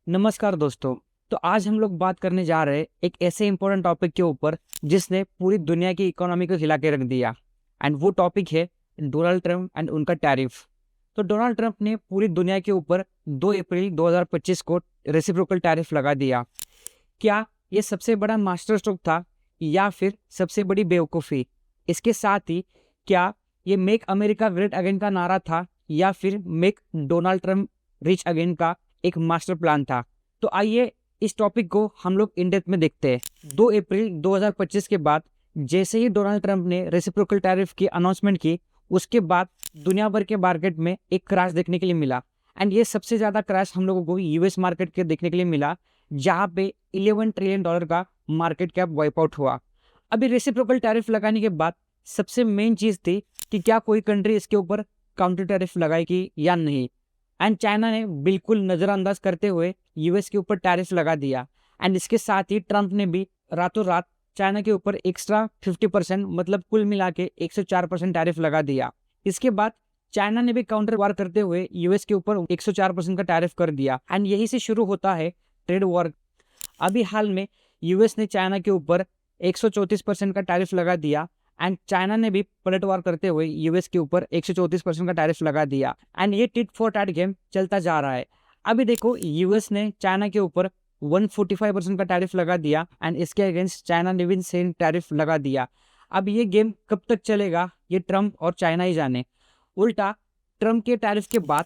नमस्कार दोस्तों। तो आज हम लोग बात करने जा रहे हैं एक ऐसे इंपॉर्टेंट टॉपिक के ऊपर जिसने पूरी दुनिया की इकोनॉमी को हिला के रख दिया। एंड वो टॉपिक है डोनाल्ड ट्रंप एंड उनका टैरिफ। तो डोनाल्ड ट्रंप ने पूरी दुनिया के ऊपर 2 अप्रैल 2025 को रेसिप्रोकल टैरिफ लगा दिया। क्या ये सबसे बड़ा मास्टर स्ट्रोक था या फिर सबसे बड़ी बेवकूफ़ी? इसके साथ ही क्या ये मेक अमेरिका ग्रेट अगेन का नारा था या फिर make Donald Trump rich again का एक मास्टर प्लान था? तो आइए इस टॉपिक को हम लोग इन डेप्थ में देखते हैं। 2 अप्रैल 2025 के बाद जैसे ही डोनाल्ड ट्रंप ने रेसिप्रोकल टैरिफ की अनाउंसमेंट की, उसके बाद दुनिया भर के मार्केट में एक क्रैश देखने के लिए मिला। एंड ये सबसे ज़्यादा क्रैश हम लोगों को यूएस मार्केट के देखने के लिए मिला, जहाँ पे $11 ट्रिलियन का मार्केट कैप वाइप आउट हुआ। अभी रेसिप्रोकल टैरिफ लगाने के बाद सबसे मेन चीज़ थी कि क्या कोई कंट्री इसके ऊपर काउंटर टैरिफ लगाएगी या नहीं। एंड चाइना ने बिल्कुल नज़रअंदाज करते हुए यूएस के ऊपर टैरिफ लगा दिया। एंड इसके साथ ही ट्रंप ने भी रातों रात चाइना के ऊपर एक्स्ट्रा 50% मतलब कुल मिला के 104% टैरिफ लगा दिया। इसके बाद चाइना ने भी काउंटर वार करते हुए यूएस के ऊपर 104% का टैरिफ कर दिया। एंड यही से शुरू होता है ट्रेड वॉर। अभी हाल में यूएस ने चाइना के ऊपर 134% का टैरिफ लगा दिया एंड चाइना ने भी पलटवार करते हुए यूएस के ऊपर 134% का टैरिफ लगा दिया। एंड ये टिट फॉर टैट गेम चलता जा रहा है। अभी देखो, यूएस ने चाइना के ऊपर 145% का टैरिफ लगा दिया एंड इसके अगेंस्ट चाइना ने भी सेम टैरिफ लगा दिया। अब ये गेम कब तक चलेगा ये ट्रंप और चाइना ही जाने। उल्टा ट्रंप के टैरिफ के बाद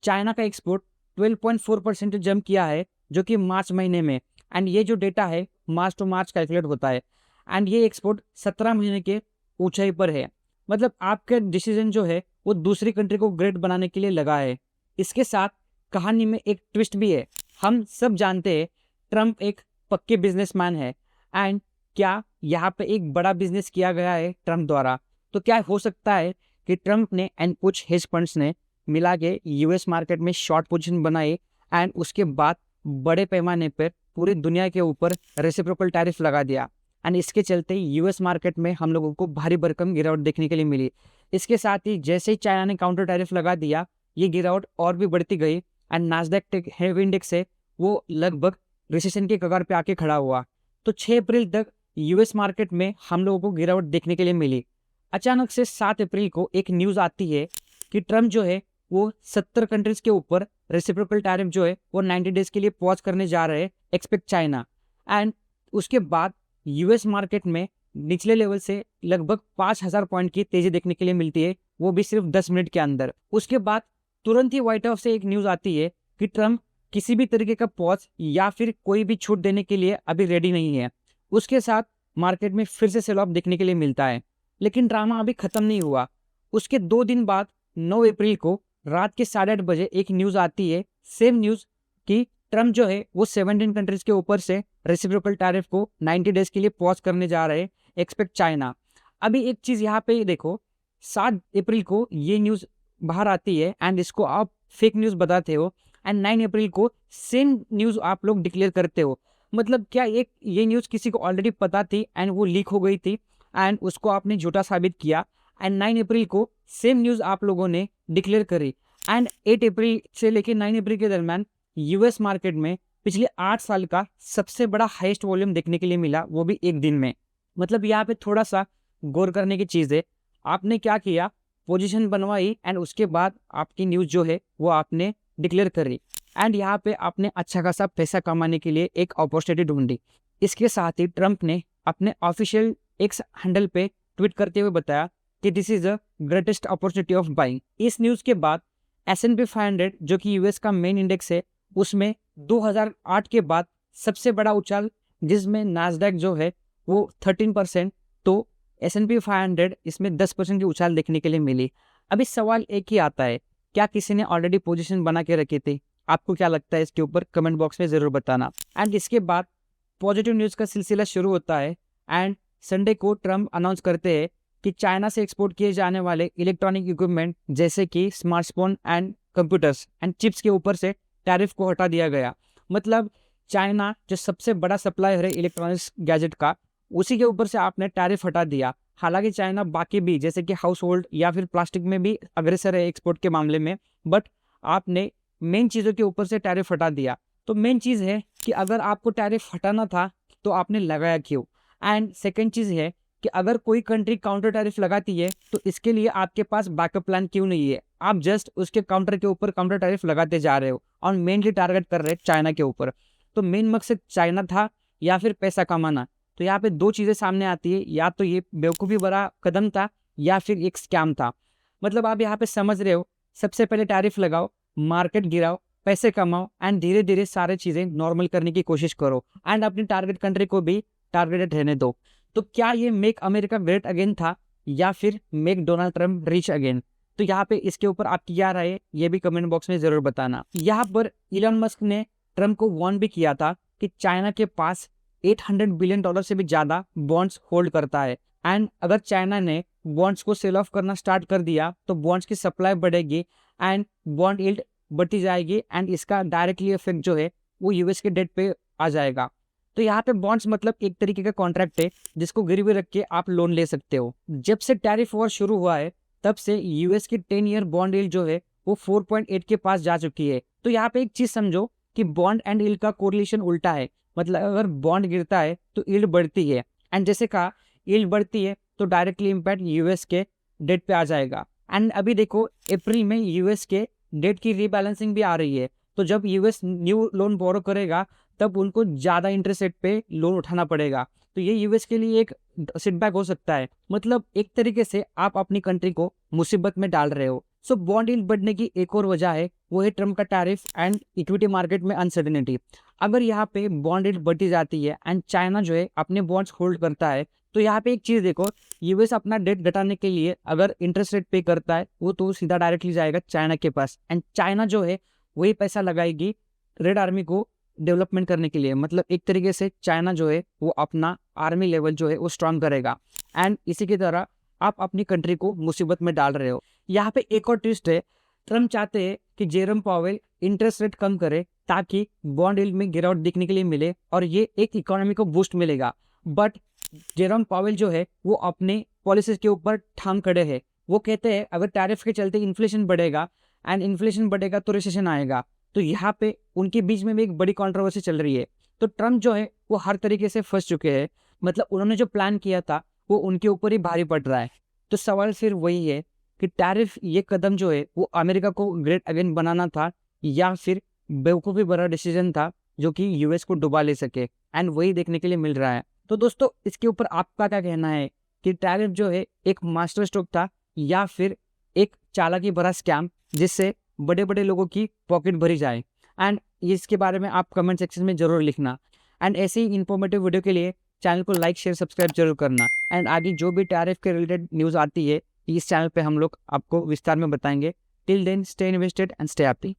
चाइना का एक्सपोर्ट 12.4% जंप किया है, जो कि मार्च महीने में। एंड ये जो डेटा है मार्च टू मार्च कैलकुलेट होता है। एंड ये एक्सपोर्ट 17 महीने के ऊंचाई पर है। मतलब आपका डिसीजन जो है वो दूसरी कंट्री को ग्रेट बनाने के लिए लगा है। इसके साथ कहानी में एक ट्विस्ट भी है। हम सब जानते हैं ट्रंप एक पक्के बिजनेसमैन है। एंड क्या यहाँ पे एक बड़ा बिजनेस किया गया है ट्रंप द्वारा? तो क्या हो सकता है कि ट्रंप ने एंड कुछ हेज फंड्स ने मिला के यूएस मार्केट में शॉर्ट पोजीशन बनाई एंड उसके बाद बड़े पैमाने पर पूरी दुनिया के ऊपर रेसिप्रोकल टैरिफ लगा दिया। एंड इसके चलते यूएस मार्केट में हम लोगों को भारी भरकम गिरावट देखने के लिए मिली। इसके साथ ही जैसे ही चाइना ने काउंटर टैरिफ लगा दिया, ये गिरावट और भी बढ़ती गई एंड नास्डैक हेवी इंडेक्स है वो लगभग रिसेशन के कगार पे आके खड़ा हुआ। तो 6 अप्रैल तक यूएस मार्केट में हम लोगों को गिरावट देखने के लिए मिली। अचानक से 7 अप्रैल को एक न्यूज़ आती है कि ट्रंप जो है वो 70 कंट्रीज के ऊपर रेसिप्रोकल टैरिफ जो है वो 90 डेज के लिए पॉज करने जा रहे हैं, एक्सपेक्ट चाइना। एंड उसके बाद यूएस मार्केट में निचले लेवल से लगभग 5000 पॉइंट की तेजी देखने के लिए मिलती है, वो भी सिर्फ 10 मिनट के अंदर। उसके बाद तुरंत ही व्हाइट हाउस से एक न्यूज़ आती है कि ट्रंप किसी भी तरीके का पॉज या फिर कोई भी छूट देने के लिए अभी रेडी नहीं है। उसके साथ मार्केट में फिर से सेल ऑफ देखने के लिए मिलता है। लेकिन ड्रामा अभी खत्म नहीं हुआ। उसके 2 दिन बाद 9 अप्रैल को रात के 8:30 बजे एक न्यूज़ आती है, सेम न्यूज़ कि ट्रंप जो है वो 17 कंट्रीज के ऊपर से रेसिप्रोकल टैरिफ को 90 डेज के लिए पॉज करने जा रहे हैं, एक्सपेक्ट चाइना। अभी एक चीज़ यहाँ पे देखो, 7 अप्रैल को ये न्यूज़ बाहर आती है एंड इसको आप फेक न्यूज़ बताते हो एंड 9 अप्रैल को सेम न्यूज़ आप लोग डिक्लेयर करते हो। मतलब क्या ये न्यूज़ किसी को ऑलरेडी पता थी एंड वो लीक हो गई थी एंड उसको आपने झूठा साबित किया एंड 9 अप्रैल को सेम न्यूज़ आप लोगों ने डिक्लेयर करी। एंड 8 अप्रैल से लेकर 9 अप्रैल के दरम्यान यूएस मार्केट में पिछले 8 साल का सबसे बड़ा हाईएस्ट वॉल्यूम देखने के लिए मिला, वो भी एक दिन में। मतलब यहाँ पे थोड़ा सा गौर करने की चीज़ है। आपने क्या किया, पोजीशन बनवाई एंड उसके बाद आपकी न्यूज़ जो है वो आपने डिक्लेयर करी एंड यहाँ पे आपने अच्छा खासा पैसा कमाने के लिए एक अपॉर्चुनिटी ढूंढी। इसके साथ ही ट्रंप ने अपने ऑफिशियल एक्स हैंडल पे ट्वीट करते हुए बताया कि this is the greatest opportunity of buying. इस न्यूज़ के बाद S&P 500 जो कि यूएस का मेन इंडेक्स है, उसमें 2008 के बाद सबसे बड़ा उछाल, जिसमें नास्डैक जो है वो 13%, तो S&P 500 इसमें 10% की उछाल देखने के लिए मिली। अभी सवाल एक ही आता है, क्या किसी ने ऑलरेडी पोजीशन बना के रखी थी? आपको क्या लगता है इसके ऊपर कमेंट बॉक्स में ज़रूर बताना। एंड इसके बाद पॉजिटिव न्यूज़ का सिलसिला शुरू होता है एंड संडे को ट्रंप अनाउंस करते हैं कि चाइना से एक्सपोर्ट किए जाने वाले इलेक्ट्रॉनिक इक्विपमेंट जैसे कि smartphone and computers and chips के ऊपर से टैरिफ को हटा दिया गया। मतलब चाइना जो सबसे बड़ा सप्लायर है इलेक्ट्रॉनिक्स गैजेट का, उसी के ऊपर से आपने टैरिफ हटा दिया। हालांकि चाइना बाकी भी जैसे कि हाउस होल्ड या फिर प्लास्टिक में भी अग्रेसर है एक्सपोर्ट के मामले में, बट आपने मेन चीज़ों के ऊपर से टैरिफ हटा दिया। तो मेन चीज़ है कि अगर आपको टैरिफ हटाना था तो आपने लगाया क्यों। एंड सेकेंड चीज़ है कि अगर कोई कंट्री काउंटर टैरिफ लगाती है तो इसके लिए आपके पास बैकअप प्लान क्यों नहीं है। आप जस्ट उसके काउंटर के ऊपर काउंटर टैरिफ लगाते जा रहे हो और मेनली टारगेट कर रहे हैं चाइना के ऊपर। तो मेन मकसद चाइना था या फिर पैसा कमाना। तो यहाँ पे दो चीज़ें सामने आती है, या तो ये बेवकूफ़ी भरा कदम था या फिर एक स्कैम था। मतलब आप यहाँ पे समझ रहे हो, सबसे पहले टैरिफ लगाओ, मार्केट गिराओ, पैसे कमाओ एंड धीरे धीरे सारे चीज़ें नॉर्मल करने की कोशिश करो एंड अपनी टारगेट कंट्री को भी टारगेटेड रहने दो। तो क्या ये मेक अमेरिका ग्रेट अगेन था या फिर make Donald Trump rich again? तो यहाँ पे इसके ऊपर आपकी क्या राय है ये भी कमेंट बॉक्स में जरूर बताना। यहाँ पर इलॉन मस्क ने ट्रम्प को वार्न भी किया था कि चाइना के पास $800 बिलियन से भी ज़्यादा बॉन्ड्स होल्ड करता है एंड अगर चाइना ने बॉन्ड्स को सेल ऑफ करना स्टार्ट कर दिया तो बॉन्ड्स की सप्लाई बढ़ेगी एंड बॉन्ड यील्ड बढ़ती जाएगी एंड इसका डायरेक्टली इफेक्ट जो है वो यूएस के डेट पे आ जाएगा। तो यहाँ पे बॉन्ड्स मतलब एक तरीके का कॉन्ट्रैक्ट है जिसको गिरवी रख के आप लोन ले सकते हो। जब से टैरिफ वॉर शुरू हुआ है तब से यूएस की 10 ईयर बॉन्ड यील्ड जो है वो 4.8 के पास जा चुकी है। तो यहाँ पे एक चीज समझो कि बॉन्ड एंड यील्ड का कोरिलेशन उल्टा है। मतलब अगर बॉन्ड गिरता है तो यील्ड बढ़ती है एंड जैसे कहा यील्ड बढ़ती है तो डायरेक्टली इम्पैक्ट यूएस के डेट पे आ जाएगा। एंड अभी देखो अप्रैल में यूएस के डेट की रीबैलेंसिंग भी आ रही है। तो जब यूएस न्यू लोन बोरो करेगा तब उनको ज़्यादा इंटरेस्ट रेट पे लोन उठाना पड़ेगा। तो ये यूएस के लिए एक सेटबैक हो सकता है। मतलब एक तरीके से आप अपनी कंट्री को मुसीबत में डाल रहे हो। सो बॉन्ड यील्ड बढ़ने की एक और वजह है वो है ट्रम्प का टैरिफ एंड इक्विटी मार्केट में अनसर्टेनिटी। अगर यहाँ पे बॉन्ड यील्ड बढ़ती जाती है एंड चाइना जो है अपने बॉन्ड्स होल्ड करता है तो यहाँ पे एक चीज़ देखो, यूएस अपना डेट घटाने के लिए अगर इंटरेस्ट रेट पे करता है वो तो सीधा डायरेक्टली जाएगा चाइना के पास एंड चाइना जो है वही पैसा लगाएगी रेड आर्मी को डेवलपमेंट करने के लिए। मतलब एक तरीके से चाइना जो है वो अपना आर्मी लेवल जो है वो स्ट्रांग करेगा एंड इसी की तरह आप अपनी कंट्री को मुसीबत में डाल रहे हो। यहाँ पे एक और ट्विस्ट है, ट्रम्प चाहते हैं कि जेरम पावेल इंटरेस्ट रेट कम करे ताकि बॉन्ड यील्ड में गिरावट दिखने के लिए मिले और ये एक इकोनॉमी को बूस्ट मिलेगा। बट जेरम पावेल जो है वो अपने पॉलिसीज के ऊपर ठाम खड़े हैं। वो कहते हैं अगर टैरिफ के चलते इन्फ्लेशन बढ़ेगा एंड इन्फ्लेशन बढ़ेगा तो रिसेशन आएगा। तो यहाँ पे उनके बीच में भी एक बड़ी कंट्रोवर्सी चल रही है। तो ट्रम्प जो है वो हर तरीके से फंस चुके हैं। मतलब उन्होंने जो प्लान किया था वो उनके ऊपर ही भारी पड़ रहा है। तो सवाल फिर वही है कि टैरिफ ये कदम जो है वो अमेरिका को ग्रेट अगेन बनाना था या फिर बेवकूफ़ी भरा डिसीजन था जो कि यूएस को डुबा ले सके एंड वही देखने के लिए मिल रहा है। तो दोस्तों इसके ऊपर आपका क्या कहना है कि टैरिफ जो है एक मास्टर स्ट्रोक था या फिर एक चालाकी भरा स्कैम जिससे बड़े बड़े लोगों की पॉकेट भरी जाए? एंड इसके बारे में आप कमेंट सेक्शन में जरूर लिखना एंड ऐसे ही इन्फॉर्मेटिव वीडियो के लिए चैनल को लाइक शेयर सब्सक्राइब जरूर करना एंड आगे जो भी टैरिफ के रिलेटेड न्यूज़ आती है इस चैनल पे हम लोग आपको विस्तार में बताएंगे। Till then stay invested and stay happy.